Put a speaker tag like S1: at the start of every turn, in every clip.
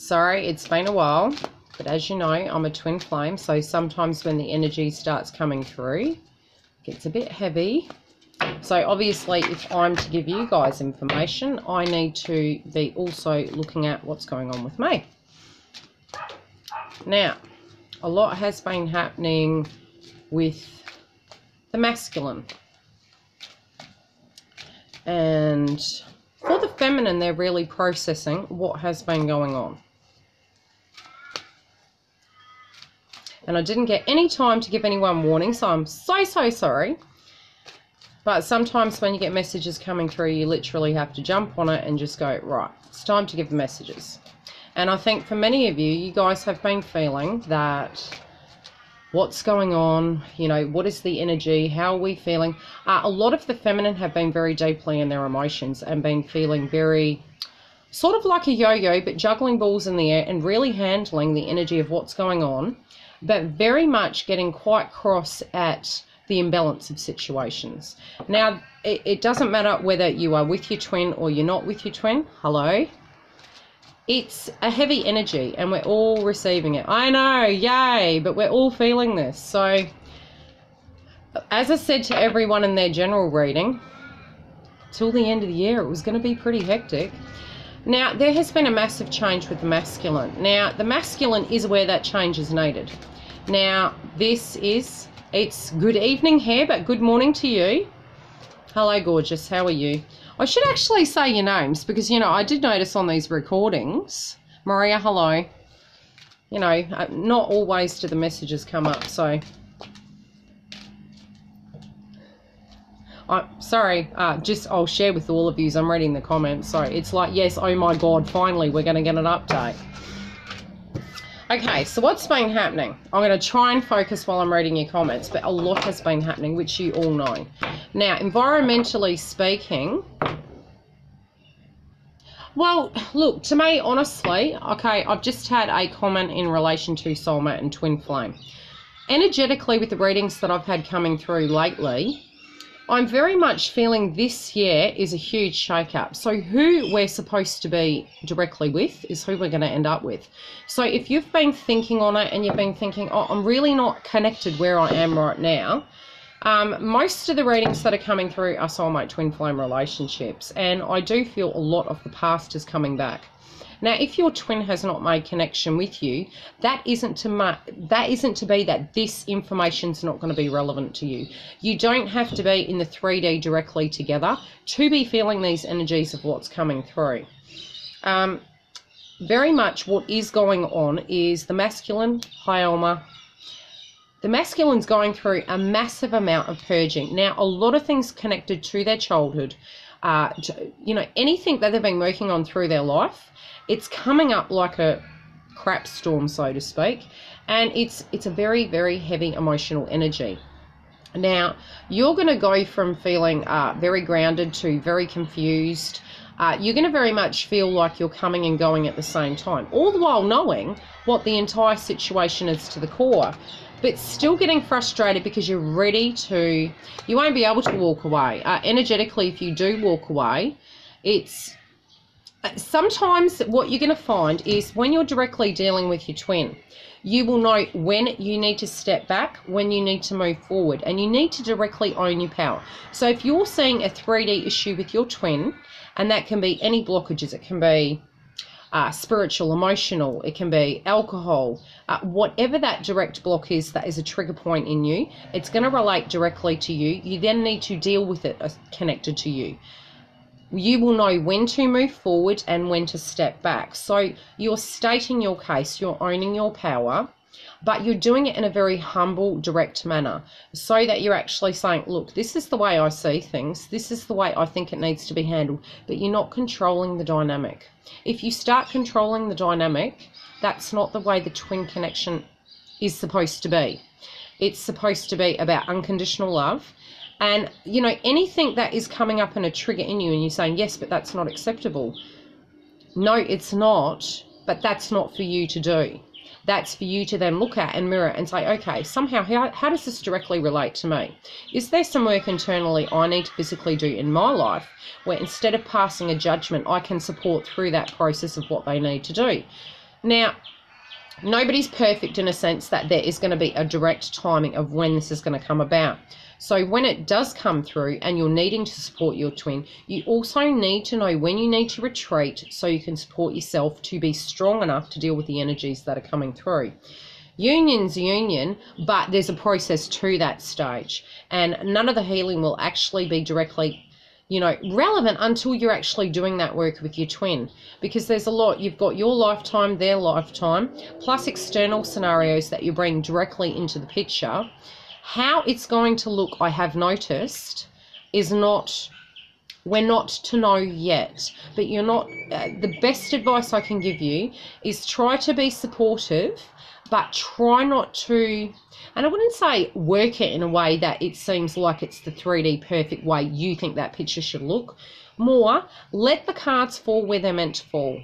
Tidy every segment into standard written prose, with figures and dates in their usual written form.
S1: Sorry, it's been a while, but as you know, I'm a twin flame, so sometimes when the energy starts coming through, it gets a bit heavy. So obviously, if I'm to give you guys information, I need to be also looking at what's going on with me. Now, a lot has been happening with the masculine. And for the feminine, they're really processing what has been going on. And I didn't get any time to give anyone warning, so I'm so sorry. But sometimes when you get messages coming through, you literally have to jump on it and just go, right, it's time to give the messages. And I think for many of you, you guys have been feeling that what's going on, you know, what is the energy, how are we feeling? A lot of the feminine have been very deeply in their emotions and been feeling very sort of like a yo-yo, but juggling balls in the air and really handling the energy of what's going on, but very much getting quite cross at the imbalance of situations. Now, it doesn't matter whether you are with your twin or you're not with your twin. Hello. It's a heavy energy and we're all receiving it. I know, yay, but we're all feeling this. So, as I said to everyone in their general reading, till the end of the year, it was going to be pretty hectic. Now, there has been a massive change with the masculine. Now, the masculine is where that change is needed. Now, it's good evening here, but good morning to you. Hello, gorgeous. How are you? I should actually say your names because, you know, I did notice on these recordings, Maria, hello. You know, not always do the messages come up, so. Sorry, I'll share with all of you. I'm reading the comments. So it's like, yes, oh my God, finally, we're going to get an update. Okay, so what's been happening? I'm going to try and focus while I'm reading your comments, but a lot has been happening, which you all know. Now, environmentally speaking, well, look, to me, honestly, okay, I've just had a comment in relation to soulmate and twin flame. Energetically, with the readings that I've had coming through lately, I'm very much feeling this year is a huge shake-up. So who we're supposed to be directly with is who we're going to end up with. So if you've been thinking on it and you've been thinking, oh, I'm really not connected where I am right now, most of the readings that are coming through are soulmate twin flame relationships. And I do feel a lot of the past is coming back. Now, if your twin has not made connection with you, that isn't to be that this information's not going to be relevant to you. You don't have to be in the 3D directly together to be feeling these energies of what's coming through. Very much what is going on is the masculine, hi Alma, the masculine's going through a massive amount of purging. Now, a lot of things connected to their childhood, you know, anything that they've been working on through their life, it's coming up like a crap storm, so to speak, and it's a very, very heavy emotional energy. Now, you're going to go from feeling very grounded to very confused. You're going to very much feel like you're coming and going at the same time, all the while knowing what the entire situation is to the core, but still getting frustrated because you're ready to, you won't be able to walk away. Energetically, if you do walk away, it's, sometimes what you're going to find is when you're directly dealing with your twin, you will know when you need to step back, when you need to move forward, and you need to directly own your power. So if you're seeing a 3D issue with your twin, and that can be any blockages, it can be spiritual, emotional, it can be alcohol, whatever that direct block is that is a trigger point in you, it's going to relate directly to you. You then need to deal with it connected to you. You will know when to move forward and when to step back. So you're stating your case, you're owning your power, but you're doing it in a very humble, direct manner so that you're actually saying, look, this is the way I see things. This is the way I think it needs to be handled, but you're not controlling the dynamic. If you start controlling the dynamic, that's not the way the twin connection is supposed to be. It's supposed to be about unconditional love. And, you know, anything that is coming up in a trigger in you and you're saying, yes, but that's not acceptable. No, it's not, but that's not for you to do. That's for you to then look at and mirror and say, okay, somehow, how does this directly relate to me? Is there some work internally I need to physically do in my life where instead of passing a judgment, I can support through that process of what they need to do? Now, nobody's perfect in a sense that there is going to be a direct timing of when this is going to come about. So when it does come through and you're needing to support your twin, you also need to know when you need to retreat so you can support yourself to be strong enough to deal with the energies that are coming through. Union's union, but there's a process to that stage, and none of the healing will actually be directly, relevant until you're actually doing that work with your twin, because there's a lot. You've got your lifetime, their lifetime, plus external scenarios that you bring directly into the picture. How it's going to look, I have noticed, is we're not to know yet, but you're not, the best advice I can give you is try to be supportive, but try not to, and I wouldn't say work it in a way that it seems like it's the 3D perfect way you think that picture should look. More, let the cards fall where they're meant to fall,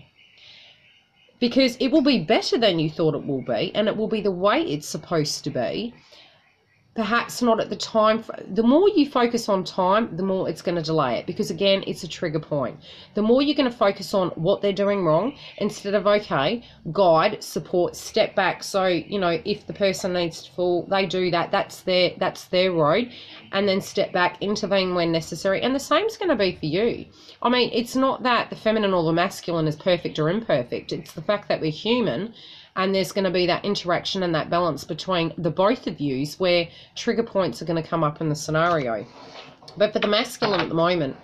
S1: because it will be better than you thought it will be, and it will be the way it's supposed to be. Perhaps not at the time. The more you focus on time, the more it's going to delay it, because again, it's a trigger point. The more you're going to focus on what they're doing wrong instead of, okay, guide, support, step back. So, if the person needs to fall, they do that. That's their road, and then step back, intervene when necessary. And the same is going to be for you. I mean, it's not that the feminine or the masculine is perfect or imperfect. It's the fact that we're human. And there's going to be that interaction and that balance between the both of yous where trigger points are going to come up in the scenario. But for the masculine at the moment,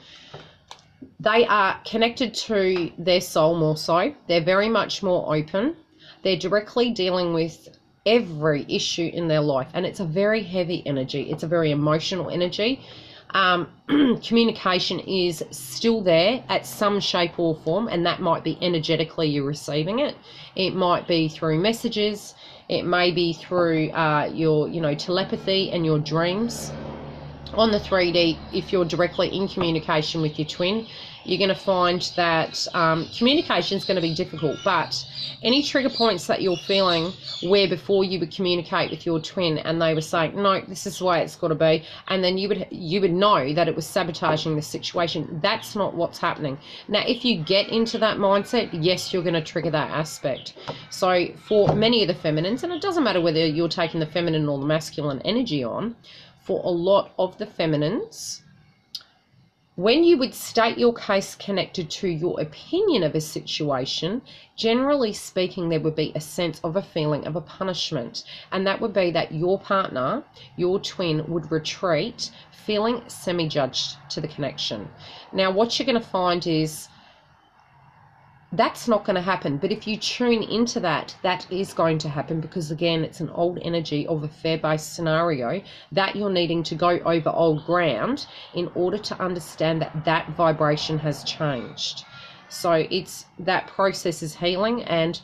S1: they are connected to their soul more so. They're very much more open. They're directly dealing with every issue in their life. And it's a very heavy energy. It's a very emotional energy. Communication is still there at some shape or form, and that might be energetically you're receiving it. It might be through messages. It may be through your telepathy and your dreams. On the 3D, if you're directly in communication with your twin, you're going to find that communication is going to be difficult, but any trigger points that you're feeling where before you would communicate with your twin and they were saying, no, this is the way it's got to be, and then you would know that it was sabotaging the situation, that's not what's happening. Now, if you get into that mindset, yes, you're going to trigger that aspect. So for many of the feminines, and it doesn't matter whether you're taking the feminine or the masculine energy on, for a lot of the feminines, when you would state your case connected to your opinion of a situation, generally speaking, there would be a sense of a feeling of a punishment. And that would be that your partner, your twin, would retreat feeling semi-judged to the connection. Now, what you're going to find is that's not going to happen. But if you tune into that, that is going to happen, because again, it's an old energy of a fear-based scenario that you're needing to go over old ground in order to understand that that vibration has changed. So it's that process is healing, and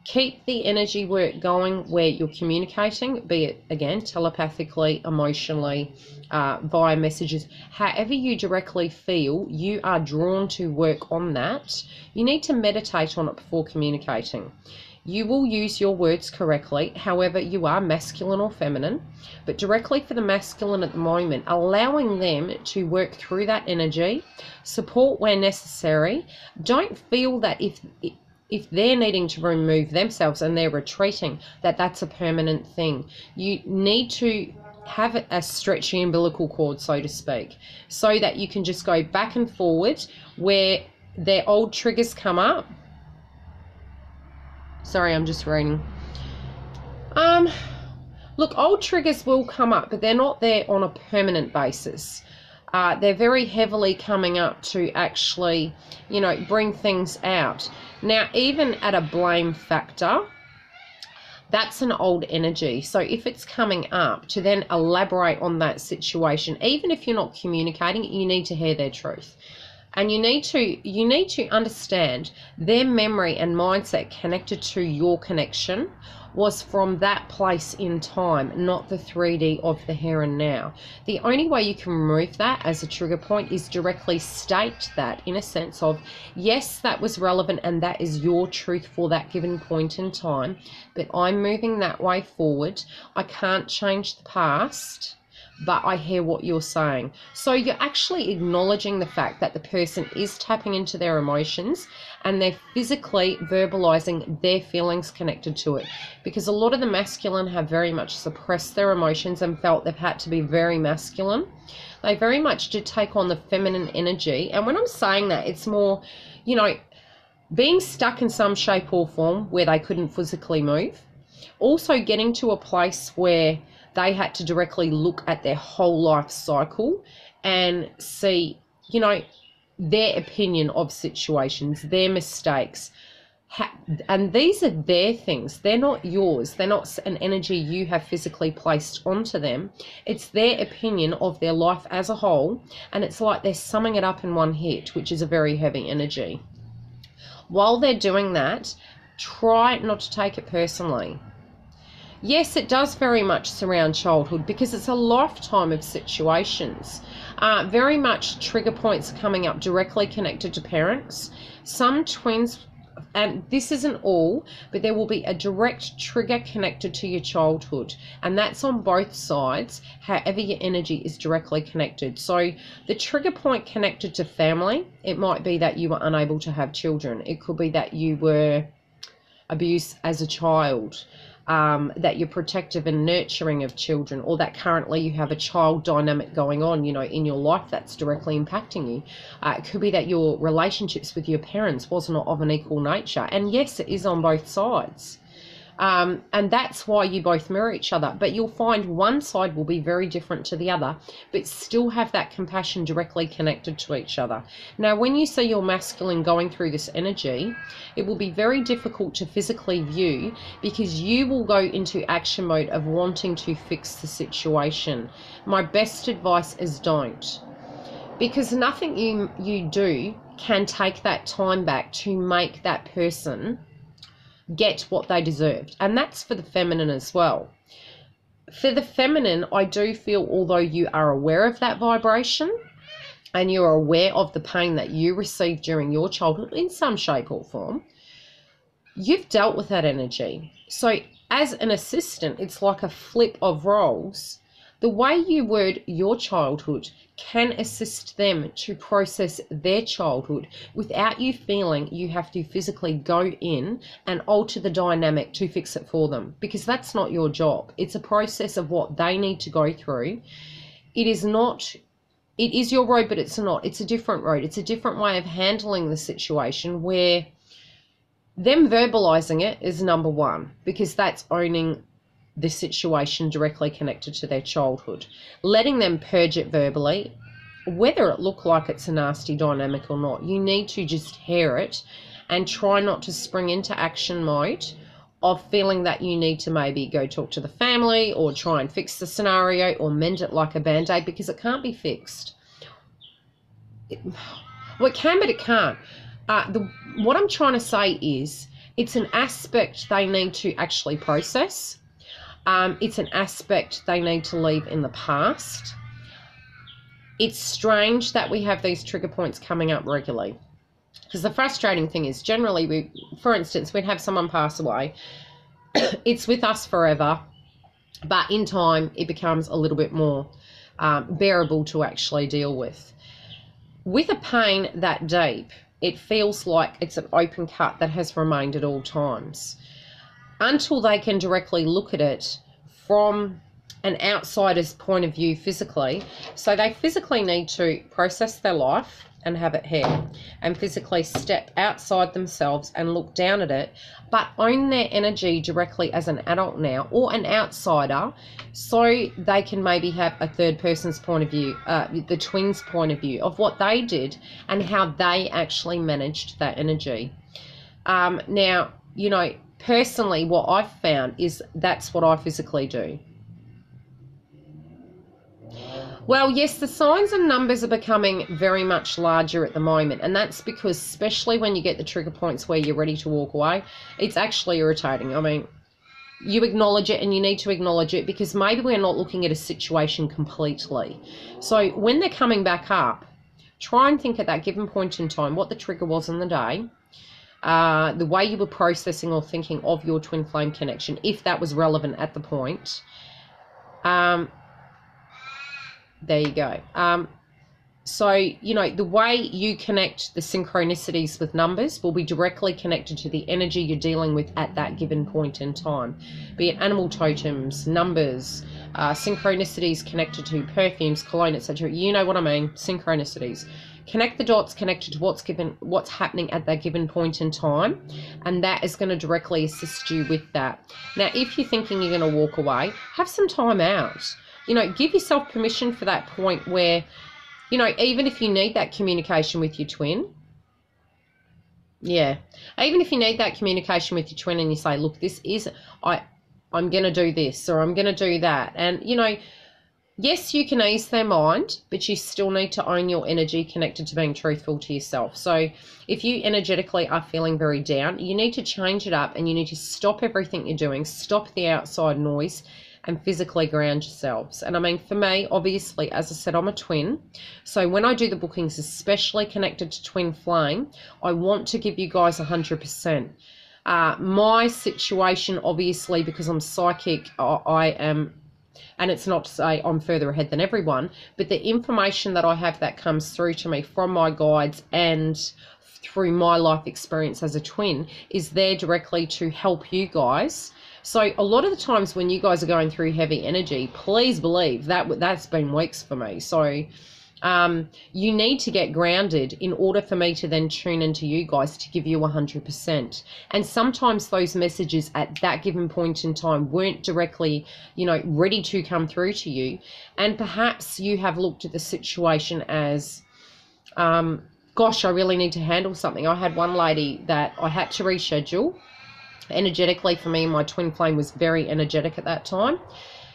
S1: keep the energy work going where you're communicating, be it again telepathically, emotionally, via messages, however you directly feel you are drawn to work on that. You need to meditate on it before communicating. You will use your words correctly, however you are masculine or feminine, but directly for the masculine at the moment, allowing them to work through that energy, support where necessary. Don't feel that if they're needing to remove themselves and they're retreating, that's a permanent thing. You need to have a stretchy umbilical cord, so to speak, so that you can just go back and forward where their old triggers come up. Sorry, I'm just reading. Look, old triggers will come up, but they're not there on a permanent basis. They're very heavily coming up to actually, bring things out. Now, even at a blame factor, that's an old energy. So if it's coming up, to then elaborate on that situation, even if you're not communicating, you need to hear their truth. And you need to understand their memory and mindset connected to your connection was from that place in time, not the 3D of the here and now. The only way you can remove that as a trigger point is directly state that in a sense of, yes, that was relevant and that is your truth for that given point in time, but I'm moving that way forward. I can't change the past, but I hear what you're saying. So you're actually acknowledging the fact that the person is tapping into their emotions and they're physically verbalizing their feelings connected to it. Because a lot of the masculine have very much suppressed their emotions and felt they've had to be very masculine. They very much did take on the feminine energy. And when I'm saying that, it's more, you know, being stuck in some shape or form where they couldn't physically move. Also getting to a place where they had to directly look at their whole life cycle and see, you know, their opinion of situations, their mistakes. And these are their things. They're not yours. They're not an energy you have physically placed onto them. It's their opinion of their life as a whole. And it's like they're summing it up in one hit, which is a very heavy energy. While they're doing that, try not to take it personally. Yes, it does very much surround childhood because it's a lifetime of situations. Very much trigger points are coming up directly connected to parents. Some twins, and this isn't all, but there will be a direct trigger connected to your childhood, and that's on both sides, however your energy is directly connected. So the trigger point connected to family, it might be that you were unable to have children. It could be that you were abused as a child. That you're protective and nurturing of children, or that currently you have a child dynamic going on, you know, in your life that's directly impacting you. It could be that your relationships with your parents was not of an equal nature. And yes, it is on both sides. And that's why you both mirror each other. But you'll find one side will be very different to the other, but still have that compassion directly connected to each other. Now, when you see your masculine going through this energy, it will be very difficult to physically view because you will go into action mode of wanting to fix the situation. My best advice is don't. Because nothing you do can take that time back to make that person get what they deserved. And that's for the feminine as well. For the feminine, I do feel, although you are aware of that vibration and you're aware of the pain that you received during your childhood in some shape or form, you've dealt with that energy. So as an assistant, it's like a flip of roles. The way you word your childhood can assist them to process their childhood without you feeling you have to physically go in and alter the dynamic to fix it for them, because that's not your job. It's a process of what they need to go through. It is your road, but it's not. It's a different road. It's a different way of handling the situation, where them verbalizing it is number one, because that's owning the situation directly connected to their childhood. Letting them purge it verbally, whether it look like it's a nasty dynamic or not, you need to just hear it and try not to spring into action mode of feeling that you need to maybe go talk to the family or try and fix the scenario or mend it like a band-aid, because it can't be fixed. Well, it can, but it can't. What I'm trying to say is it's an aspect they need to actually process. It's an aspect they need to leave in the past. It's strange that we have these trigger points coming up regularly, because the frustrating thing is generally, for instance, we'd have someone pass away. It's with us forever, but in time it becomes a little bit more bearable to actually deal with. With a pain that deep, it feels like it's an open cut that has remained at all times, until they can directly look at it from an outsider's point of view physically. So they physically need to process their life and have it here, and physically step outside themselves and look down at it, but own their energy directly as an adult now, or an outsider, so they can maybe have a third person's point of view, the twins' point of view of what they did and how they actually managed that energy. Now, you know, personally, what I've found is that's what I physically do. Well, yes, the signs and numbers are becoming very much larger at the moment, and that's because, especially when you get the trigger points where you're ready to walk away, it's actually irritating. I mean, you acknowledge it, and you need to acknowledge it, because maybe we're not looking at a situation completely. So when they're coming back up, try and think at that given point in time what the trigger was in the day, the way you were processing or thinking of your twin flame connection, if that was relevant at the point. there you go. So, you know, the way you connect the synchronicities with numbers will be directly connected to the energy you're dealing with at that given point in time, be it animal totems, numbers, synchronicities connected to perfumes, cologne, etc. You know what I mean, synchronicities. Connect the dots connected to what's happening at that given point in time, and that is going to directly assist you with that. Now, if you're thinking you're going to walk away, have some time out. You know, give yourself permission for that point where, you know, even if you need that communication with your twin, yeah, even if you need that communication with your twin and you say, look, this is, I'm going to do this, or I'm going to do that. And, you know, yes, you can ease their mind, but you still need to own your energy connected to being truthful to yourself. So if you energetically are feeling very down, you need to change it up, and you need to stop everything you're doing, stop the outside noise, and physically ground yourselves. And I mean, for me, obviously, as I said, I'm a twin. So when I do the bookings, especially connected to twin flame, I want to give you guys 100%. My situation, obviously, because I'm psychic, I am, and it's not to say I'm further ahead than everyone, but the information that I have that comes through to me from my guides and through my life experience as a twin is there directly to help you guys. So a lot of the times when you guys are going through heavy energy, please believe that's been weeks for me. So you need to get grounded in order for me to then tune into you guys to give you 100%. And sometimes those messages at that given point in time weren't directly, you know, ready to come through to you. And perhaps you have looked at the situation as, gosh, I really need to handle something. I had one lady that I had to reschedule. Energetically for me, my twin flame was very energetic at that time.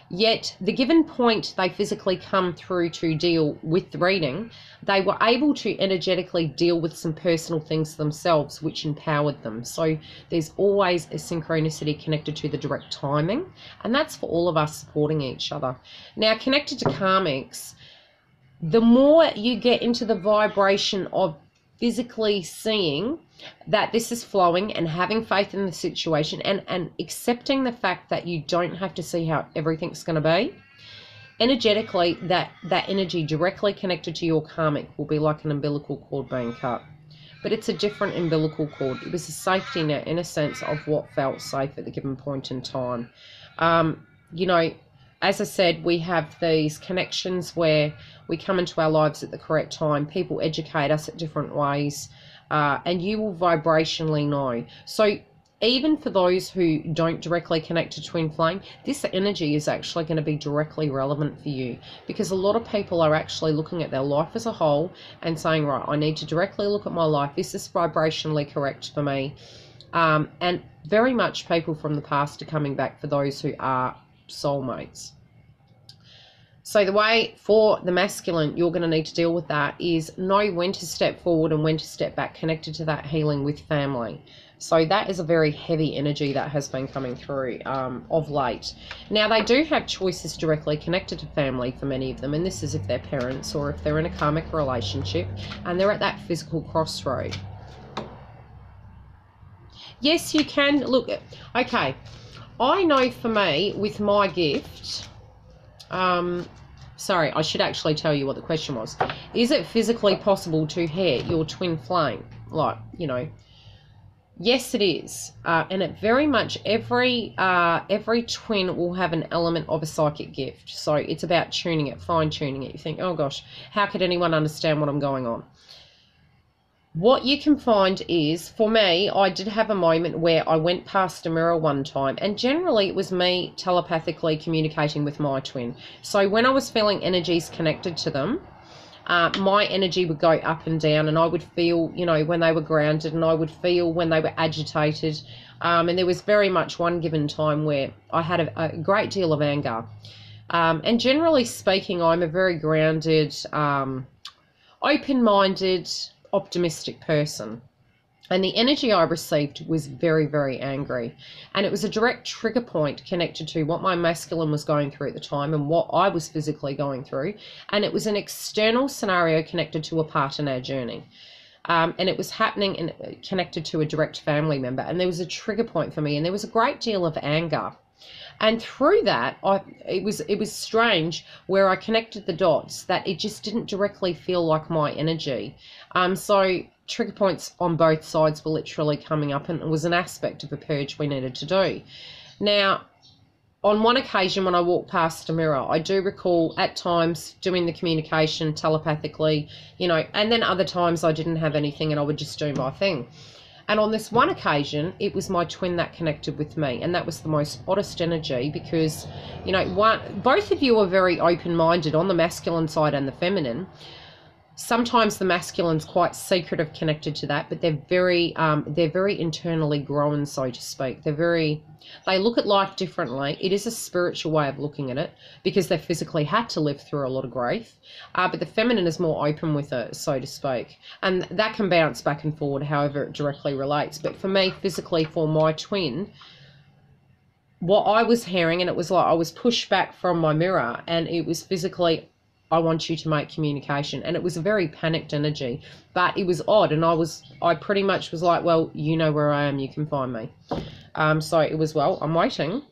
S1: Yet the given point they physically come through to deal with the reading, they were able to energetically deal with some personal things themselves, which empowered them. So there's always a synchronicity connected to the direct timing, and that's for all of us supporting each other. Now, connected to karmics, the more you get into the vibration of physically seeing that this is flowing and having faith in the situation and accepting the fact that you don't have to see how everything's going to be, energetically that energy directly connected to your karmic will be like an umbilical cord being cut. But it's a different umbilical cord. It was a safety net in a sense of what felt safe at the given point in time. You know, as I said, we have these connections where we come into our lives at the correct time. People educate us at different ways, and you will vibrationally know. So even for those who don't directly connect to twin flame, this energy is actually going to be directly relevant for you, because a lot of people are actually looking at their life as a whole and saying, right, I need to directly look at my life. Is this vibrationally correct for me? And very much people from the past are coming back for those who are soulmates. So the way for the masculine you're going to need to deal with that is know when to step forward and when to step back, connected to that healing with family. So that is a very heavy energy that has been coming through of late. Now, they do have choices directly connected to family for many of them, and this is if they're parents or if they're in a karmic relationship and they're at that physical crossroad. Yes, you can. Look, okay, I know for me with my gift, sorry, I should actually tell you what the question was. Is it physically possible to hear your twin flame? Like, you know, yes, it is. And it very much, every twin will have an element of a psychic gift. So it's about tuning it, fine-tuning it. You think, oh gosh, how could anyone understand what I'm going on? What you can find is, for me, I did have a moment where I went past a mirror one time, and generally it was me telepathically communicating with my twin. So when I was feeling energies connected to them, my energy would go up and down, and I would feel, you know, when they were grounded, and I would feel when they were agitated. And there was very much one given time where I had a great deal of anger. And generally speaking, I'm a very grounded, open-minded, optimistic person, and the energy I received was very, very angry, and it was a direct trigger point connected to what my masculine was going through at the time and what I was physically going through, and it was an external scenario connected to a part in our journey, and it was happening and connected to a direct family member, and there was a trigger point for me, and there was a great deal of anger. And through that, it was strange where I connected the dots that it just didn't directly feel like my energy. So trigger points on both sides were literally coming up, and it was an aspect of a purge we needed to do. Now, on one occasion when I walked past a mirror, I do recall at times doing the communication telepathically, you know, and then other times I didn't have anything and I would just do my thing. And on this one occasion, it was my twin that connected with me, and that was the most oddest energy because, you know, both of you are very open-minded on the masculine side and the feminine. Sometimes the masculine's quite secretive connected to that, but they're very internally grown, so to speak. They look at life differently. It is a spiritual way of looking at it because they physically had to live through a lot of grief. But the feminine is more open with it, so to speak. And that can bounce back and forward however it directly relates. But for me, physically, for my twin, what I was hearing, and it was like I was pushed back from my mirror, and it was physically, I want you to make communication. And it was a very panicked energy, but it was odd. And I pretty much was like, well, you know where I am, you can find me. So it was, well, I'm waiting.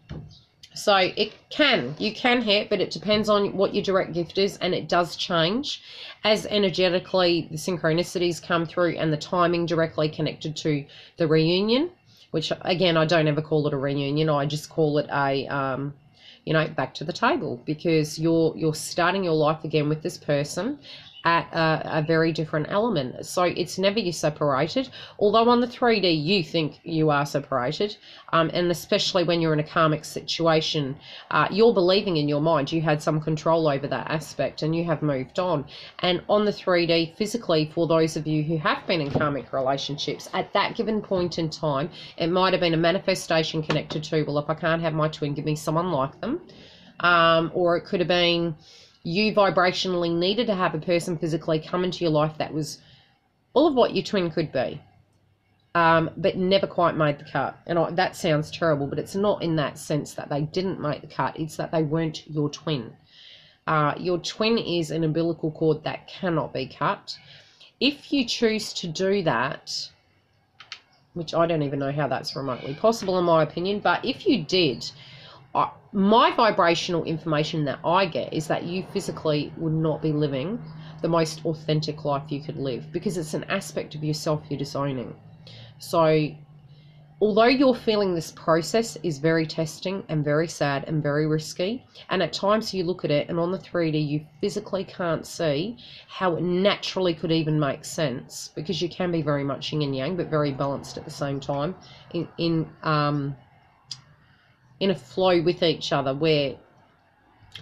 S1: So you can hit, but it depends on what your direct gift is, and it does change as energetically the synchronicities come through and the timing directly connected to the reunion, which again, I don't ever call it a reunion. I just call it a, you know, back to the table, because you're starting your life again with this person at a very different element. So it's never you're separated, although on the 3D you think you are separated, and especially when you're in a karmic situation, you're believing in your mind you had some control over that aspect and you have moved on. And on the 3D physically, for those of you who have been in karmic relationships at that given point in time, it might have been a manifestation connected to, well, if I can't have my twin, give me someone like them, or it could have been you vibrationally needed to have a person physically come into your life that was all of what your twin could be, but never quite made the cut. And that sounds terrible, but it's not in that sense that they didn't make the cut. It's that they weren't your twin. Your twin is an umbilical cord that cannot be cut. If you choose to do that, which I don't even know how that's remotely possible in my opinion, but if you did, my vibrational information that I get is that you physically would not be living the most authentic life you could live, because it's an aspect of yourself you're disowning. So although you're feeling this process is very testing and very sad and very risky, and at times you look at it and on the 3D you physically can't see how it naturally could even make sense, because you can be very much yin and yang but very balanced at the same time in a flow with each other, where,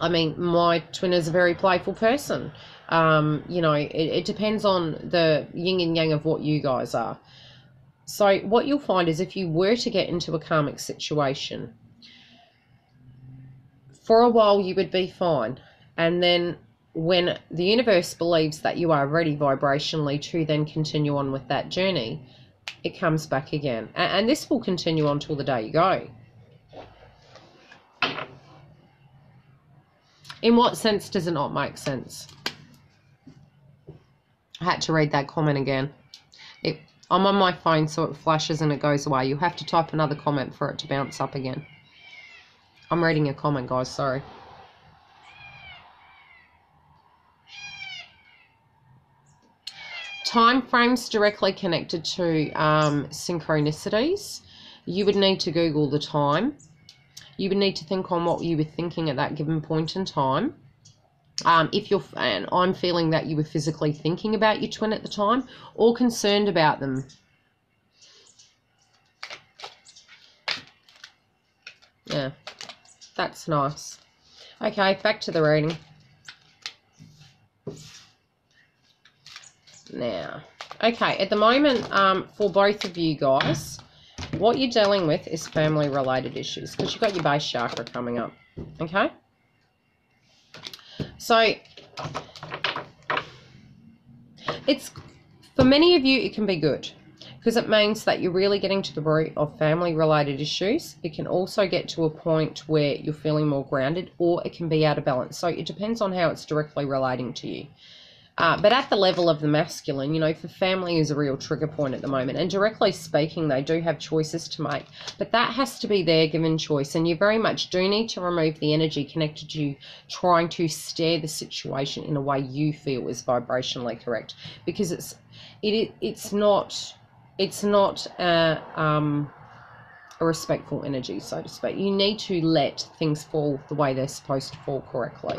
S1: I mean, my twin is a very playful person. You know, it depends on the yin and yang of what you guys are. So what you'll find is if you were to get into a karmic situation, for a while you would be fine. And then when the universe believes that you are ready vibrationally to then continue on with that journey, it comes back again. And this will continue on till the day you go. In what sense does it not make sense? I had to read that comment again. I'm on my phone, so it flashes and it goes away. You have to type another comment for it to bounce up again. I'm reading a comment, guys, sorry. Time frames directly connected to synchronicities. You would need to Google the time. You would need to think on what you were thinking at that given point in time. And I'm feeling that you were physically thinking about your twin at the time or concerned about them. Yeah, that's nice. Okay, back to the reading. Now, okay, at the moment, for both of you guys, what you're dealing with is family-related issues, because you've got your base chakra coming up, okay? So, it's, for many of you, it can be good, because it means that you're really getting to the root of family-related issues. It can also get to a point where you're feeling more grounded, or it can be out of balance. So, it depends on how it's directly relating to you. But at the level of the masculine, you know, for family is a real trigger point at the moment. And directly speaking, they do have choices to make. But that has to be their given choice. And you very much do need to remove the energy connected to you trying to steer the situation in a way you feel is vibrationally correct. Because it's not a respectful energy, so to speak. You need to let things fall the way they're supposed to fall correctly.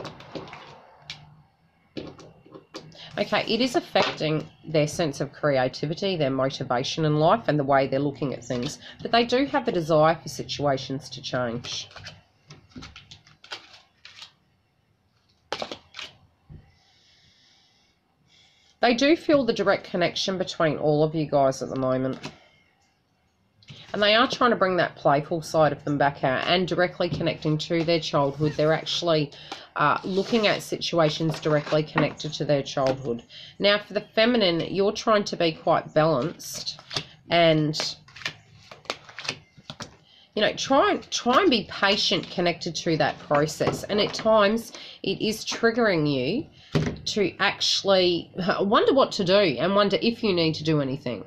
S1: Okay, it is affecting their sense of creativity, their motivation in life, and the way they're looking at things. But they do have a desire for situations to change. They do feel the direct connection between all of you guys at the moment. And they are trying to bring that playful side of them back out and directly connecting to their childhood. They're actually looking at situations directly connected to their childhood. Now, for the feminine, you're trying to be quite balanced and, you know, try and be patient connected to that process. And at times, it is triggering you to actually wonder what to do and wonder if you need to do anything.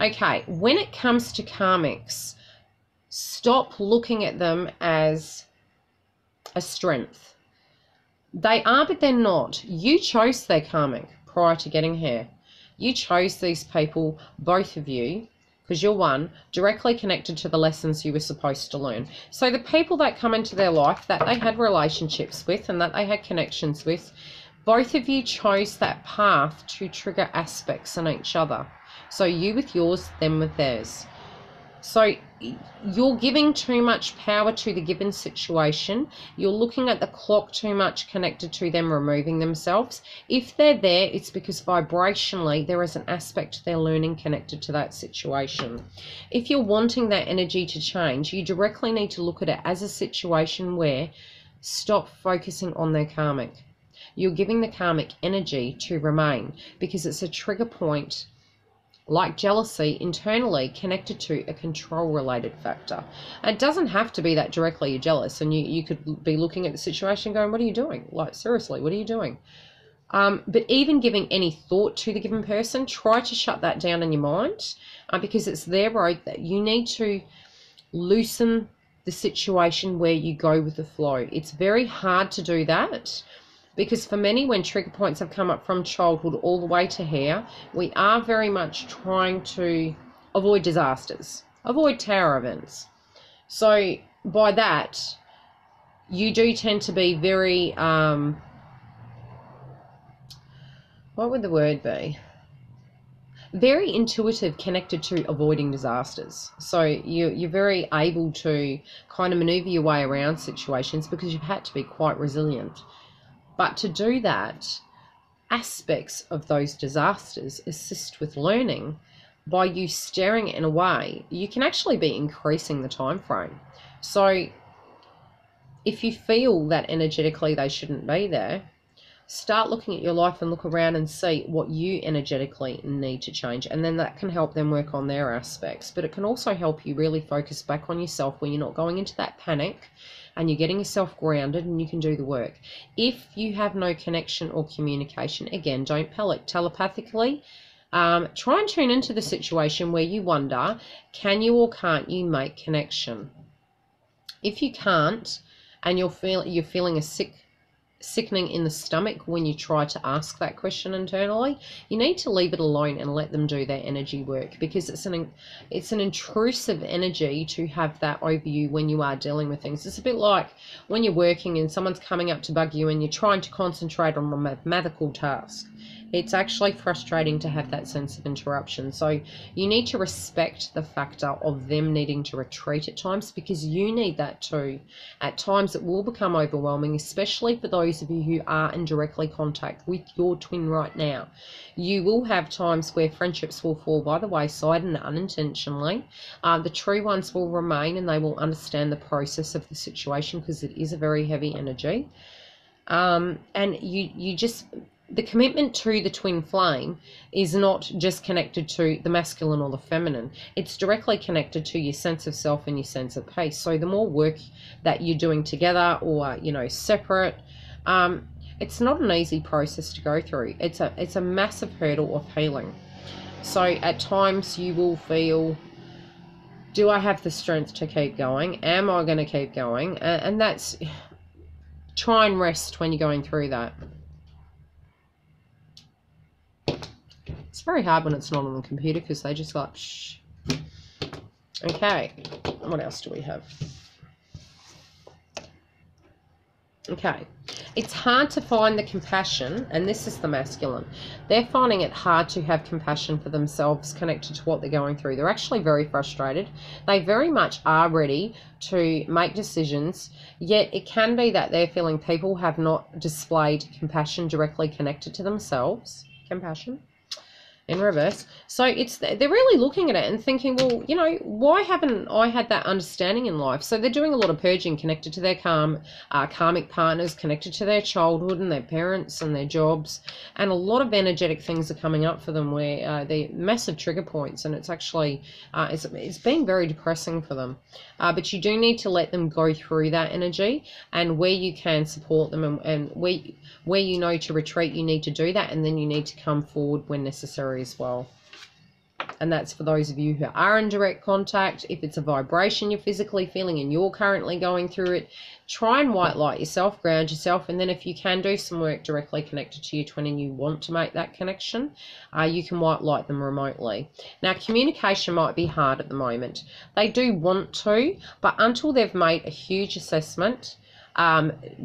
S1: Okay, when it comes to karmics, stop looking at them as a strength. They are, but they're not. You chose their karmic prior to getting here. You chose these people, both of you, because you're one, directly connected to the lessons you were supposed to learn. So the people that come into their life that they had relationships with and that they had connections with, both of you chose that path to trigger aspects in each other. So you with yours, them with theirs. So you're giving too much power to the given situation. You're looking at the clock too much connected to them removing themselves. If they're there, it's because vibrationally there is an aspect they're learning connected to that situation. If you're wanting that energy to change, you directly need to look at it as a situation where stop focusing on their karmic. You're giving the karmic energy to remain because it's a trigger point, like jealousy, internally connected to a control related factor. It doesn't have to be that directly you're jealous, and you could be looking at the situation going, what are you doing? Like, seriously, what are you doing? But even giving any thought to the given person, try to shut that down in your mind, because it's their road. That you need to loosen the situation where you go with the flow. It's very hard to do that, because for many, when trigger points have come up from childhood all the way to here, we are very much trying to avoid disasters, avoid tower events. So by that, you do tend to be very, what would the word be? Very intuitive, connected to avoiding disasters. So you're very able to kind of maneuver your way around situations because you've had to be quite resilient. But to do that, aspects of those disasters assist with learning. By you steering it in a way, you can actually be increasing the time frame. So if you feel that energetically they shouldn't be there, start looking at your life and look around and see what you energetically need to change. And then that can help them work on their aspects. But it can also help you really focus back on yourself when you're not going into that panic, and you're getting yourself grounded and you can do the work. If you have no connection or communication, again, don't telepathically. Try and tune into the situation where you wonder, can you or can't you make connection? If you can't, and you're feeling a sickening in the stomach when you try to ask that question internally, you need to leave it alone and let them do their energy work, because it's an intrusive energy to have that over you when you are dealing with things. It's a bit like when you're working and someone's coming up to bug you and you're trying to concentrate on a mathematical task. It's actually frustrating to have that sense of interruption. So you need to respect the factor of them needing to retreat at times, because you need that too. At times it will become overwhelming, especially for those of you who are in directly contact with your twin right now. You will have times where friendships will fall by the wayside and unintentionally. The true ones will remain and they will understand the process of the situation, because it is a very heavy energy. And you just... the commitment to the twin flame is not just connected to the masculine or the feminine. It's directly connected to your sense of self and your sense of peace. So the more work that you're doing together or, separate, It's not an easy process to go through. It's a massive hurdle of healing. So at times you will feel, do I have the strength to keep going? Am I going to keep going? And that's, try and rest when you're going through that. It's very hard when it's not on the computer because they just like, shh. Okay, what else do we have? Okay, it's hard to find the compassion, and this is the masculine. They're finding it hard to have compassion for themselves connected to what they're going through. They're actually very frustrated. They very much are ready to make decisions, yet it can be that they're feeling people have not displayed compassion directly connected to themselves. Compassion in reverse. So they're really looking at it and thinking, well, you know, why haven't I had that understanding in life? So they're doing a lot of purging connected to their karmic partners, connected to their childhood and their parents and their jobs, and a lot of energetic things are coming up for them where they're massive trigger points, and it's actually it's been very depressing for them. But you do need to let them go through that energy, and where you can support them, and where you know to retreat, you need to do that, and then you need to come forward when necessary as well. And that's for those of you who are in direct contact. If it's a vibration you're physically feeling and you're currently going through it, try and white light yourself, ground yourself, and then if you can do some work directly connected to your twin and you want to make that connection, you can white light them remotely. Now, communication might be hard at the moment. They do want to, but until they've made a huge assessment,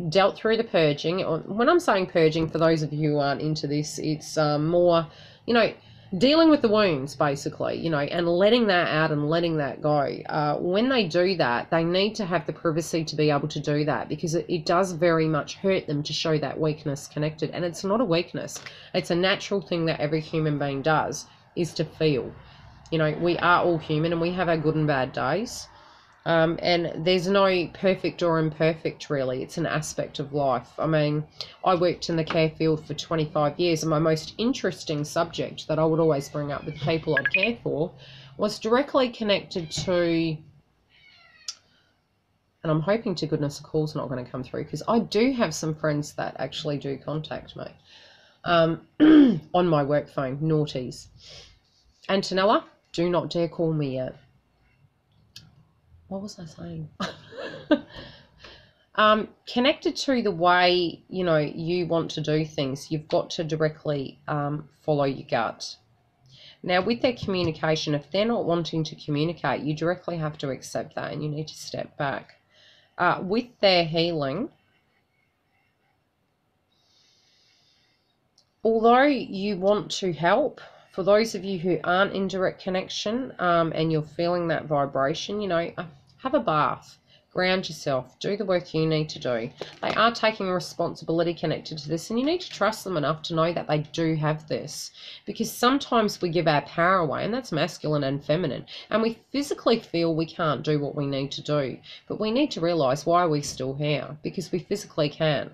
S1: dealt through the purging. When I'm saying purging, for those of you who aren't into this, it's more, you know, dealing with the wounds, basically, you know, and letting that out and letting that go. When they do that, they need to have the privacy to be able to do that, because it does very much hurt them to show that weakness connected. And it's not a weakness. It's a natural thing that every human being does, is to feel. You know, we are all human and we have our good and bad days. And there's no perfect or imperfect, really. It's an aspect of life. I mean, I worked in the care field for 25 years, and my most interesting subject that I would always bring up with people I care for was directly connected to, and I'm hoping to goodness a call's not going to come through, because I do have some friends that actually do contact me on my work phone, naughties. Antonella, do not dare call me yet. What was I saying? Connected to the way, you know, you want to do things, you've got to directly follow your gut. Now, with their communication, if they're not wanting to communicate, you directly have to accept that and you need to step back. With their healing, although you want to help, for those of you who aren't in direct connection and you're feeling that vibration, you know, have a bath, ground yourself, do the work you need to do. They are taking responsibility connected to this, and you need to trust them enough to know that they do have this, because sometimes we give our power away, and that's masculine and feminine, and we physically feel we can't do what we need to do, but we need to realize why we're still here, because we physically can.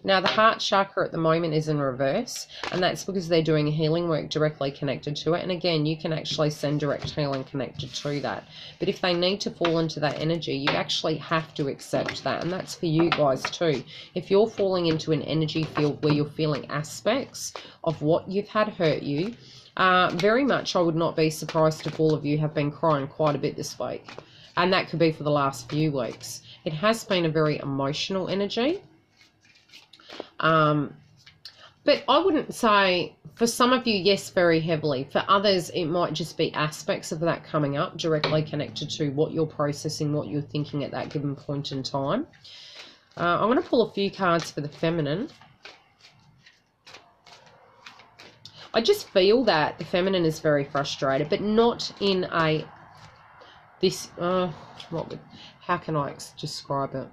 S1: Now, the heart chakra at the moment is in reverse, and that's because they're doing healing work directly connected to it. And again, you can actually send direct healing connected to that. But if they need to fall into that energy, you actually have to accept that. And that's for you guys too. If you're falling into an energy field where you're feeling aspects of what you've had hurt you, very much I would not be surprised if all of you have been crying quite a bit this week. And that could be for the last few weeks. It has been a very emotional energy. But I wouldn't say, for some of you, yes, very heavily. For others, it might just be aspects of that coming up directly connected to what you're processing, what you're thinking at that given point in time. I'm going to pull a few cards for the feminine. I just feel that the feminine is very frustrated, but not in a, how can I describe it?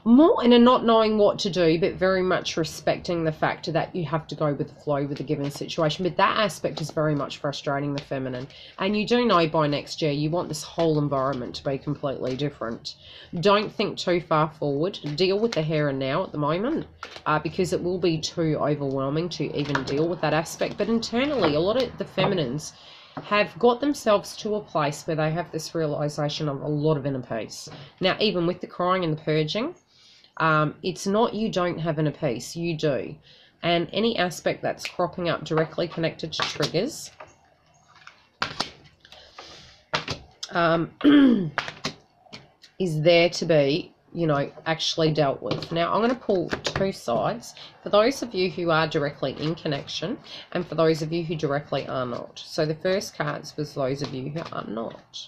S1: More in a not knowing what to do, but very much respecting the fact that you have to go with the flow with a given situation. But that aspect is very much frustrating the feminine. And you do know by next year you want this whole environment to be completely different. Don't think too far forward. Deal with the here and now at the moment, because it will be too overwhelming to even deal with that aspect. But internally, a lot of the feminines, have got themselves to a place where they have this realization of a lot of inner peace. Now, even with the crying and the purging, it's not you don't have inner peace, you do. And any aspect that's cropping up directly connected to triggers is there to be, you know, actually dealt with. Now, I'm going to pull two sides for those of you who are directly in connection and for those of you who directly are not. So the first cards was those of you who are not.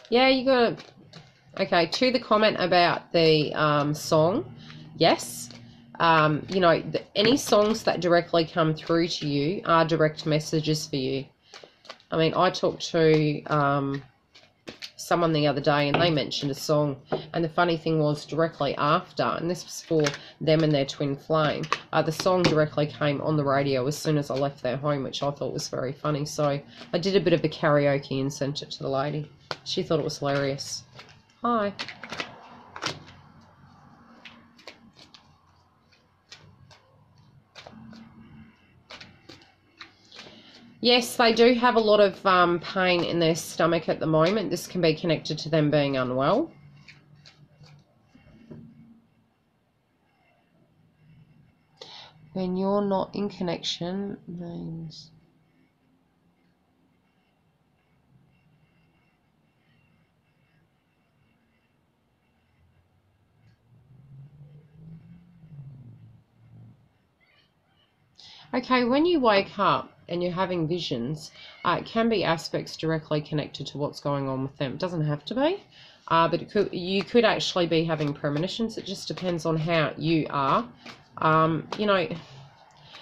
S1: Yeah, you got to... Okay, to the comment about the song, yes. You know, any songs that directly come through to you are direct messages for you. I mean, I talked to someone the other day and they mentioned a song, and the funny thing was directly after, and this was for them and their twin flame, the song directly came on the radio as soon as I left their home, which I thought was very funny. So I did a bit of a karaoke and sent it to the lady. She thought it was hilarious. Hi. Yes, they do have a lot of pain in their stomach at the moment. This can be connected to them being unwell. When you're not in connection means... Okay, when you wake up and you're having visions, it can be aspects directly connected to what's going on with them. It doesn't have to be, but you could actually be having premonitions. It just depends on how you are. You know,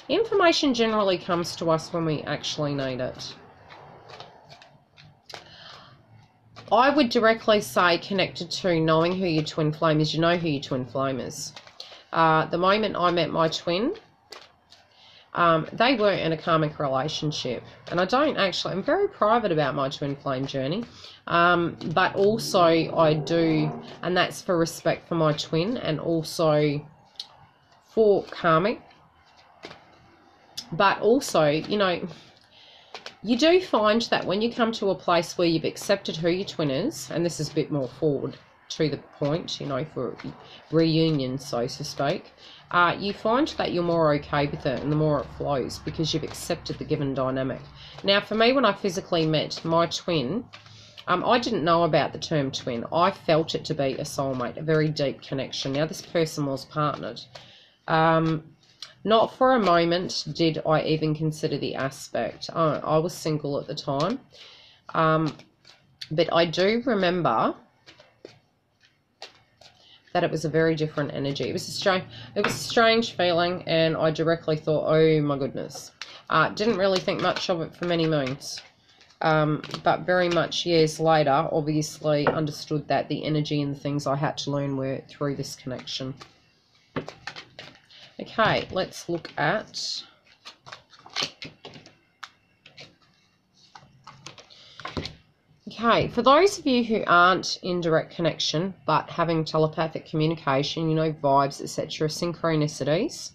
S1: information generally comes to us when we actually need it. I would directly say connected to knowing who your twin flame is. You know who your twin flame is. The moment I met my twin, they were in a karmic relationship, and I'm very private about my twin flame journey, but also I do, and that's for respect for my twin and also for karmic. But also, you know, you do find that when you come to a place where you've accepted who your twin is, and this is a bit more forward to the point, you know, for reunion, so to speak, you find that you're more okay with it and the more it flows because you've accepted the given dynamic. Now, for me, when I physically met my twin, I didn't know about the term twin. I felt it to be a soulmate, a very deep connection. Now, this person was partnered. Not for a moment did I even consider the aspect. I was single at the time. But I do remember that it was a very different energy. It was a strange feeling, and I directly thought, oh my goodness. Didn't really think much of it for many moons. But very much years later, obviously understood that the energy and the things I had to learn were through this connection. Okay, let's look at... Okay, for those of you who aren't in direct connection but having telepathic communication, you know, vibes, etc., synchronicities,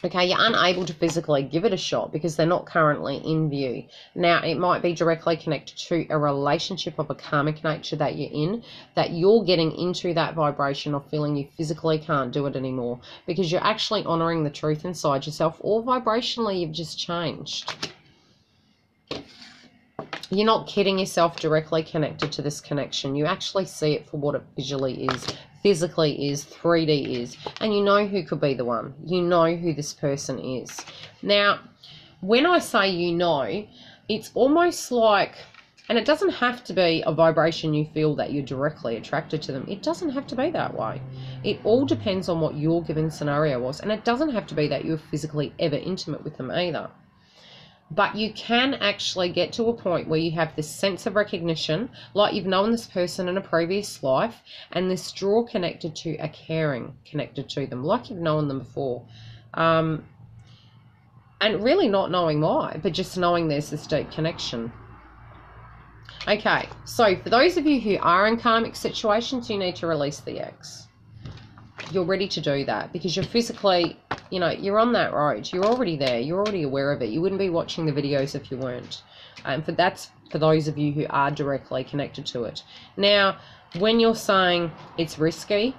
S1: okay, you're unable to physically give it a shot because they're not currently in view. Now, it might be directly connected to a relationship of a karmic nature that you're in, that you're getting into that vibration of feeling you physically can't do it anymore because you're actually honoring the truth inside yourself, or vibrationally you've just changed. You're not kidding yourself directly connected to this connection. You actually see it for what it visually is, physically is, 3D is, and you know who could be the one. You know who this person is. Now, when I say you know, it's almost like, and it doesn't have to be a vibration you feel that you're directly attracted to them. It doesn't have to be that way. It all depends on what your given scenario was, and it doesn't have to be that you're physically ever intimate with them either. But you can actually get to a point where you have this sense of recognition, like you've known this person in a previous life, and this draw connected to a caring connected to them, like you've known them before. And really not knowing why, but just knowing there's this deep connection. Okay, so for those of you who are in karmic situations, you need to release the X. you're ready to do that because you're physically, you know, you're on that road. You're already there. You're already aware of it. You wouldn't be watching the videos if you weren't. That's for those of you who are directly connected to it. Now, when you're saying it's risky,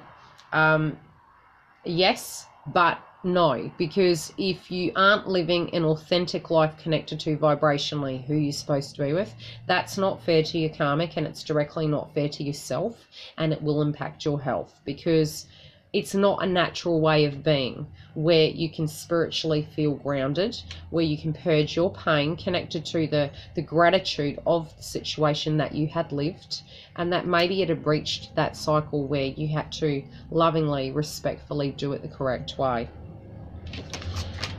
S1: yes, but no, because if you aren't living an authentic life connected to vibrationally who you're supposed to be with, that's not fair to your karmic, and it's directly not fair to yourself, and it will impact your health because it's not a natural way of being where you can spiritually feel grounded, where you can purge your pain connected to the gratitude of the situation that you had lived, and that maybe it had reached that cycle where you had to lovingly, respectfully do it the correct way.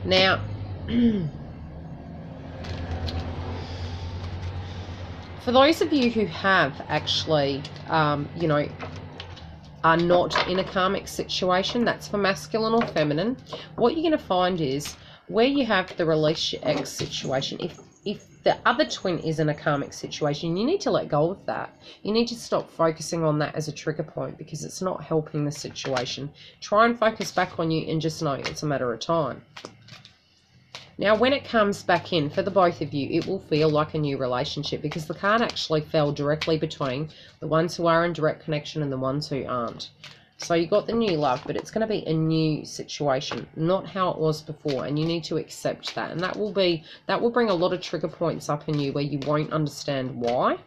S1: Now, for those of you who have actually, you know, are not in a karmic situation, that's for masculine or feminine, what you're going to find is where you have the release your ex situation, if the other twin is in a karmic situation, you need to let go of that. You need to stop focusing on that as a trigger point because it's not helping the situation. Try and focus back on you and just know it's a matter of time. Now, when it comes back in for the both of you, it will feel like a new relationship because the card actually fell directly between the ones who are in direct connection and the ones who aren't. So you got the new love, but it's going to be a new situation, not how it was before, and you need to accept that. And that will bring a lot of trigger points up in you where you won't understand why.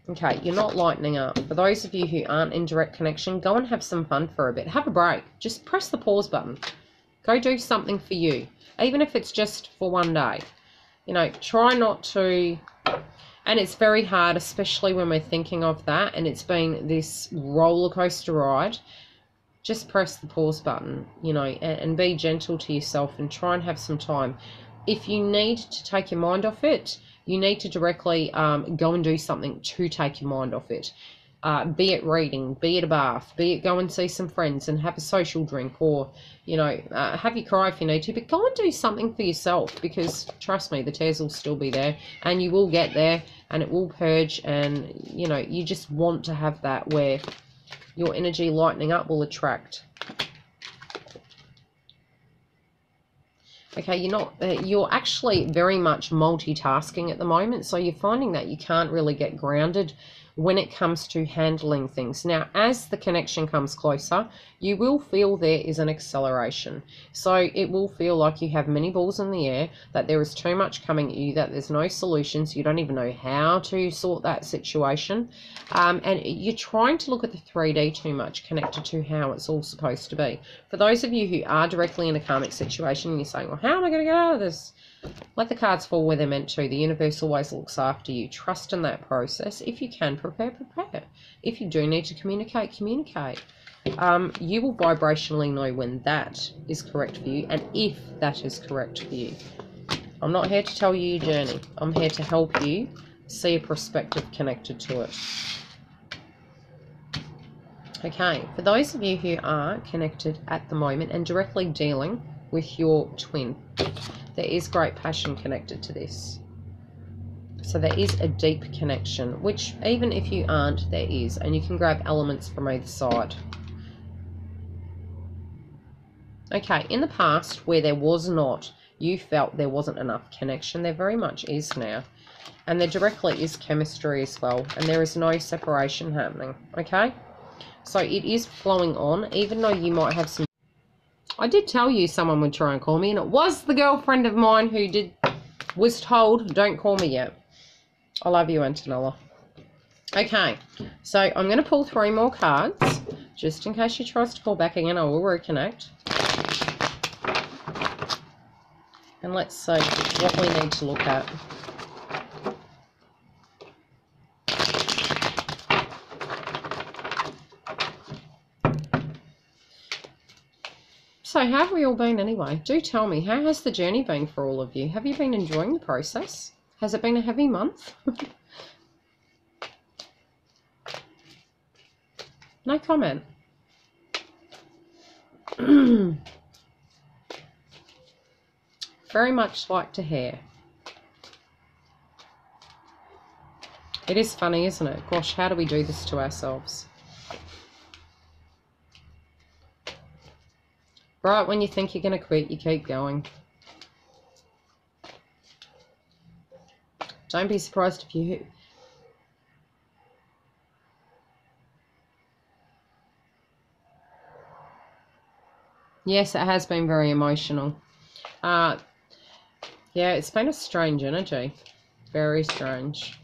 S1: Okay, you're not lightening up. For those of you who aren't in direct connection, go and have some fun for a bit. Have a break. Just press the pause button. Go do something for you, even if it's just for one day. You know, try not to, and it's very hard, especially when we're thinking of that, and it's been this roller coaster ride. Just press the pause button, you know, and be gentle to yourself and try and have some time. If you need to take your mind off it, you need to directly go and do something to take your mind off it. Be it reading, be it a bath, be it go and see some friends and have a social drink, or, you know, have you cry if you need to, but go and do something for yourself because, trust me, the tears will still be there and you will get there and it will purge, and, you know, you just want to have that where your energy lightening up will attract. Okay, you're actually very much multitasking at the moment, so you're finding that you can't really get grounded when it comes to handling things. Now, as the connection comes closer, you will feel there is an acceleration. So it will feel like you have many balls in the air, that there is too much coming at you, that there's no solutions, you don't even know how to sort that situation. And you're trying to look at the 3D too much, connected to how it's all supposed to be. For those of you who are directly in a karmic situation and you're saying, well, how am I going to get out of this? Let the cards fall where they're meant to. The universe always looks after you. Trust in that process. If you can prepare. If you do need to communicate. You will vibrationally know when that is correct for you and if that is correct for you. I'm not here to tell you your journey. I'm here to help you see a perspective connected to it. Okay, for those of you who are connected at the moment and directly dealing with your twin, there is great passion connected to this. So there is a deep connection, which even if you aren't, there is. And you can grab elements from either side. Okay, in the past where there was not, you felt there wasn't enough connection, there very much is now. And there directly is chemistry as well. And there is no separation happening, okay? So it is flowing on, even though you might have some... I did tell you someone would try and call me, and it was the girlfriend of mine who was told, don't call me yet. I love you, Antonella. Okay, so I'm going to pull 3 more cards, just in case she tries to call back again. I will reconnect. And let's see what we need to look at. So how have we all been anyway? Do tell me, how has the journey been for all of you? Have you been enjoying the process? Has it been a heavy month? No comment. Very much like to hear. It is funny, isn't it? Gosh, how do we do this to ourselves? Right when you think you're going to quit, you keep going. Don't be surprised if you... Yes, it has been very emotional. Yeah, it's been a strange energy. Very strange.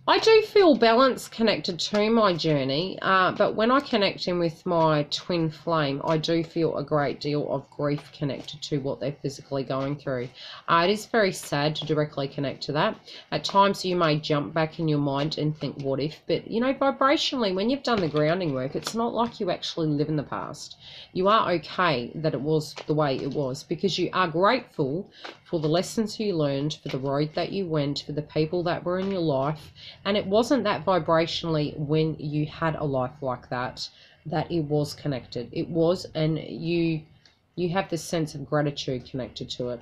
S1: I do feel balance connected to my journey, but when I connect in with my twin flame, I do feel a great deal of grief connected to what they're physically going through. It is very sad to directly connect to that. At times you may jump back in your mind and think, what if? But, you know, vibrationally, when you've done the grounding work, it's not like you actually live in the past. You are okay that it was the way it was, because you are grateful for the lessons you learned, for the road that you went, for the people that were in your life. And it wasn't that vibrationally when you had a life like that, that it was connected. It was, and you have this sense of gratitude connected to it.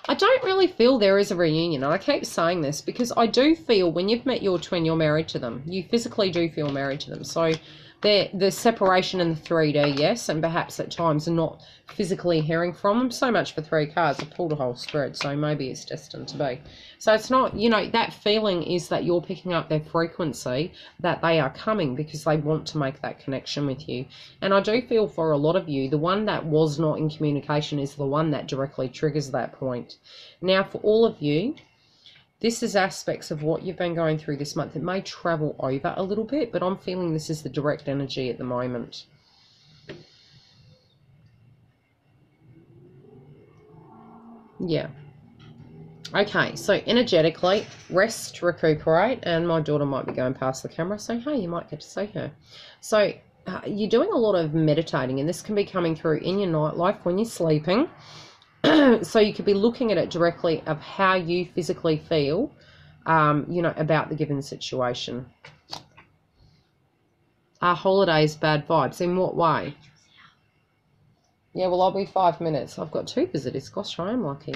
S1: I don't really feel there is a reunion. I keep saying this because I do feel when you've met your twin, you're married to them. You physically do feel married to them. So the separation in the 3D, yes, and perhaps at times not physically hearing from them. So much for 3 cards. I pulled a whole spread, so maybe it's destined to be. So it's not, you know, that feeling is that you're picking up their frequency, that they are coming because they want to make that connection with you. And I do feel for a lot of you, the one that was not in communication is the one that directly triggers that point. Now, for all of you, this is aspects of what you've been going through this month. It may travel over a little bit, but I'm feeling this is the direct energy at the moment. Yeah. Okay, so energetically, rest, recuperate, and my daughter might be going past the camera, so hey, you might get to see her. So you're doing a lot of meditating, and this can be coming through in your nightlife when you're sleeping. So you could be looking at it directly of how you physically feel, you know, about the given situation. Holidays, bad vibes. In what way? Yeah, well, I'll be 5 minutes. I've got 2 visitors. Gosh, I am lucky.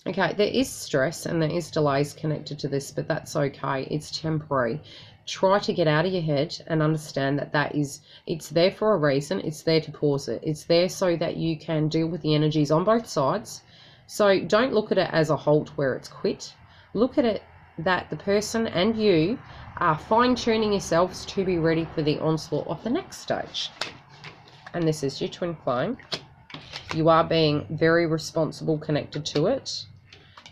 S1: Okay, there is stress and there is delays connected to this, but that's okay. It's temporary. Try to get out of your head and understand that it's there for a reason. It's there to pause it. It's there so that you can deal with the energies on both sides. So don't look at it as a halt where it's quit. Look at it that the person and you are fine-tuning yourselves to be ready for the onslaught of the next stage. And this is your twin flame. You are being very responsible connected to it.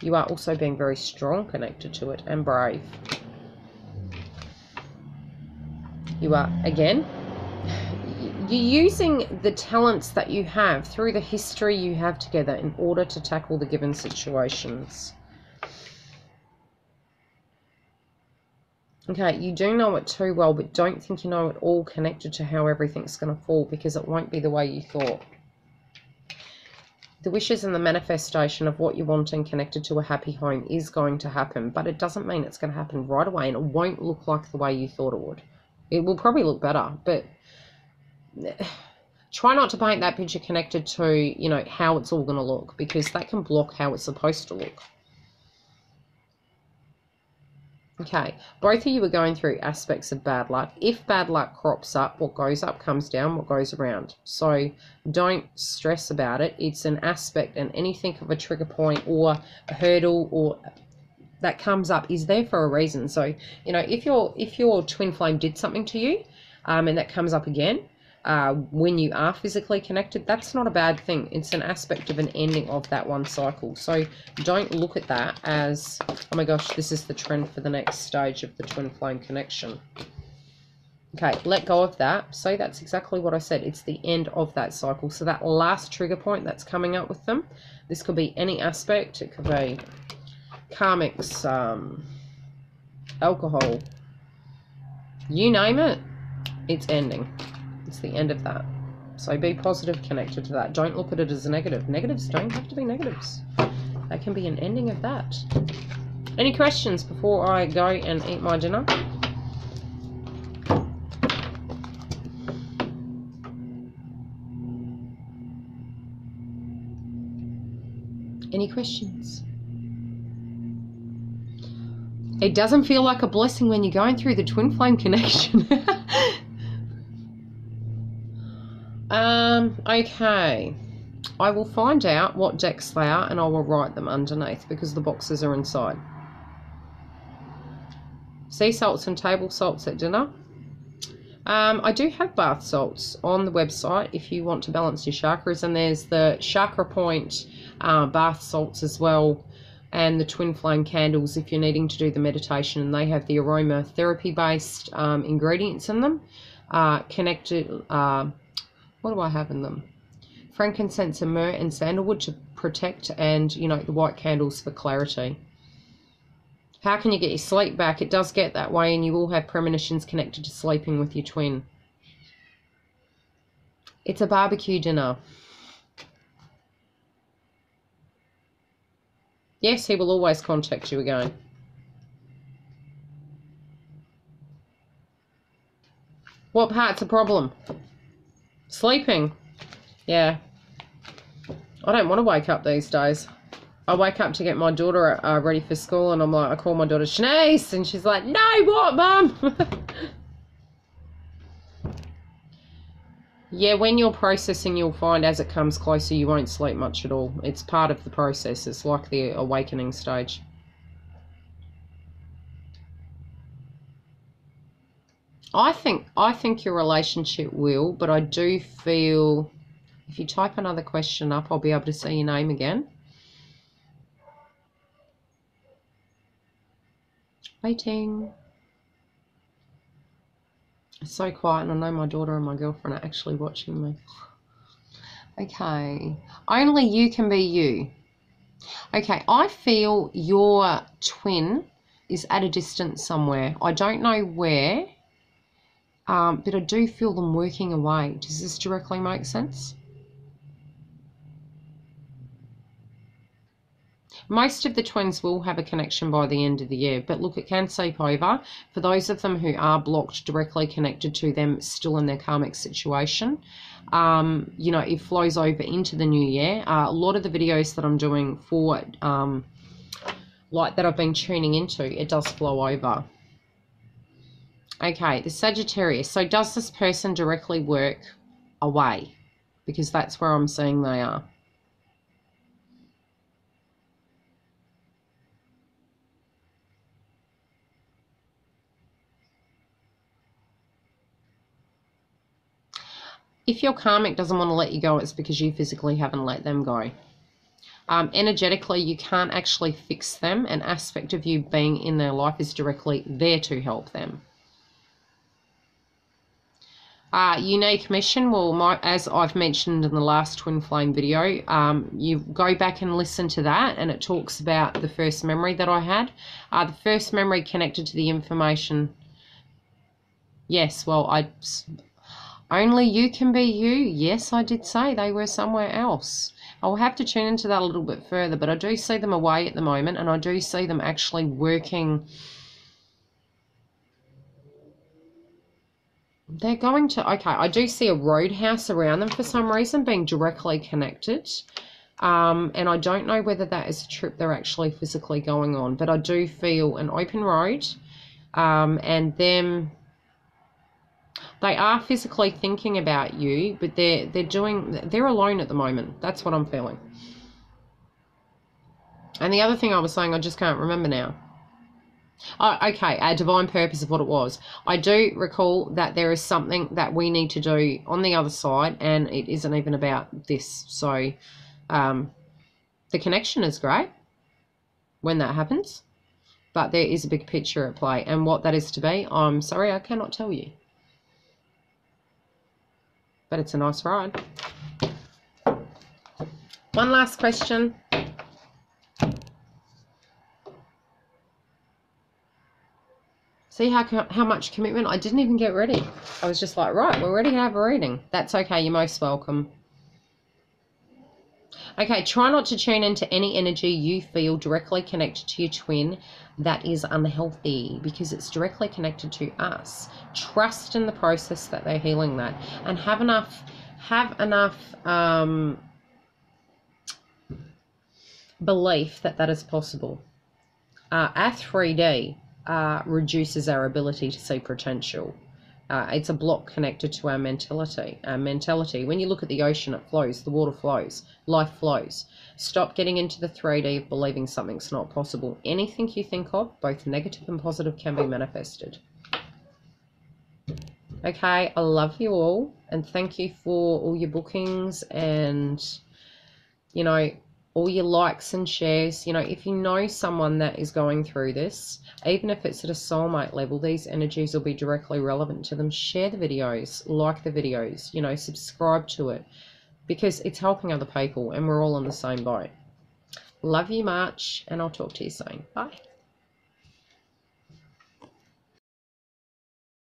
S1: You are also being very strong connected to it and brave. You are, again, you're using the talents that you have through the history you have together in order to tackle the given situations. Okay, you do know it too well, but don't think you know it all connected to how everything's going to fall, because it won't be the way you thought. The wishes and the manifestation of what you're wanting connected to a happy home is going to happen, but it doesn't mean it's going to happen right away, and it won't look like the way you thought it would. It will probably look better, but try not to paint that picture connected to, you know, how it's all going to look, because that can block how it's supposed to look. Okay, both of you are going through aspects of bad luck. If bad luck crops up, what goes up comes down, what goes around. So don't stress about it. It's an aspect, and anything of a trigger point or a hurdle or that comes up is there for a reason. So, you know, if your twin flame did something to you, and that comes up again, when you are physically connected, that's not a bad thing. It's an aspect of an ending of that one cycle. So don't look at that as, oh my gosh, this is the trend for the next stage of the twin flame connection. Okay, let go of that. So that's exactly what I said. It's the end of that cycle. So that last trigger point that's coming up with them, this could be any aspect. It could be karmics, alcohol, you name it, it's ending. It's the end of that. So be positive connected to that. Don't look at it as a negative. Negatives don't have to be negatives. They can be an ending of that. Any questions before I go and eat my dinner? Any questions? It doesn't feel like a blessing when you're going through the twin flame connection. Okay. I will find out what decks they are and I will write them underneath because the boxes are inside. Sea salts and table salts at dinner. I do have bath salts on the website if you want to balance your chakras, and there's the chakra point bath salts as well, and the twin flame candles if you're needing to do the meditation, and they have the aromatherapy based ingredients in them. Connected, what do I have in them? Frankincense and myrrh and sandalwood to protect, and you know, the white candles for clarity. How can you get your sleep back? It does get that way, and you will have premonitions connected to sleeping with your twin. It's a barbecue dinner. Yes, he will always contact you again. What part's a problem? Sleeping. Yeah. I don't want to wake up these days. I wake up to get my daughter ready for school, and I'm like, I call my daughter Shanice, and she's like, no, what, Mum? Yeah, when you're processing, you'll find as it comes closer, you won't sleep much at all. It's part of the process. It's like the awakening stage. I think your relationship will, but I do feel if you type another question up, I'll be able to see your name again. Waiting. It's so quiet, and I know my daughter and my girlfriend are actually watching me. Okay. Only you can be you. Okay, I feel your twin is at a distance somewhere. I don't know where, but I do feel them working away. Does this directly make sense? Most of the twins will have a connection by the end of the year, but look, it can seep over. For those of them who are blocked, directly connected to them, still in their karmic situation, you know, it flows over into the new year. A lot of the videos that I'm doing for, like that I've been tuning into, it does flow over. Okay, the Sagittarius. So does this person directly work away? Because that's where I'm seeing they are. If your karmic doesn't want to let you go, it's because you physically haven't let them go. Energetically, you can't actually fix them. An aspect of you being in their life is directly there to help them. Unique mission, well, as I've mentioned in the last twin flame video, you go back and listen to that, and it talks about the first memory that I had. The first memory connected to the information. Yes, well, only you can be you. Yes, I did say they were somewhere else. I'll have to tune into that a little bit further, but I do see them away at the moment, and I do see them actually working. They're going to, okay, I do see a roadhouse around them for some reason being directly connected. And I don't know whether that is a trip they're actually physically going on, but I do feel an open road, and them. They are physically thinking about you, but they're alone at the moment. That's what I'm feeling. And the other thing I was saying, I just can't remember now. Oh, okay, a divine purpose of what it was. I do recall that there is something that we need to do on the other side, and it isn't even about this. So the connection is great when that happens, but there is a big picture at play, and what that is to be, I'm sorry, I cannot tell you. But it's a nice ride. One last question. See how much commitment? I didn't even get ready. I was just like, right, we're ready to have a reading. That's okay. You're most welcome. Okay, try not to tune into any energy you feel directly connected to your twin that is unhealthy, because it's directly connected to us. Trust in the process that they're healing that, and have enough belief that that is possible. At 3D, reduces our ability to see potential. It's a block connected to our mentality. When you look at the ocean, it flows, the water flows, life flows. Stop getting into the 3D of believing something's not possible. Anything you think of, both negative and positive, can be manifested. Okay, I love you all, and thank you for all your bookings and, you know, all your likes and shares. You know, if you know someone that is going through this, even if it's at a soulmate level, these energies will be directly relevant to them. Share the videos, like the videos, you know, subscribe to it, because it's helping other people and we're all in the same boat. Love you much, and I'll talk to you soon. Bye.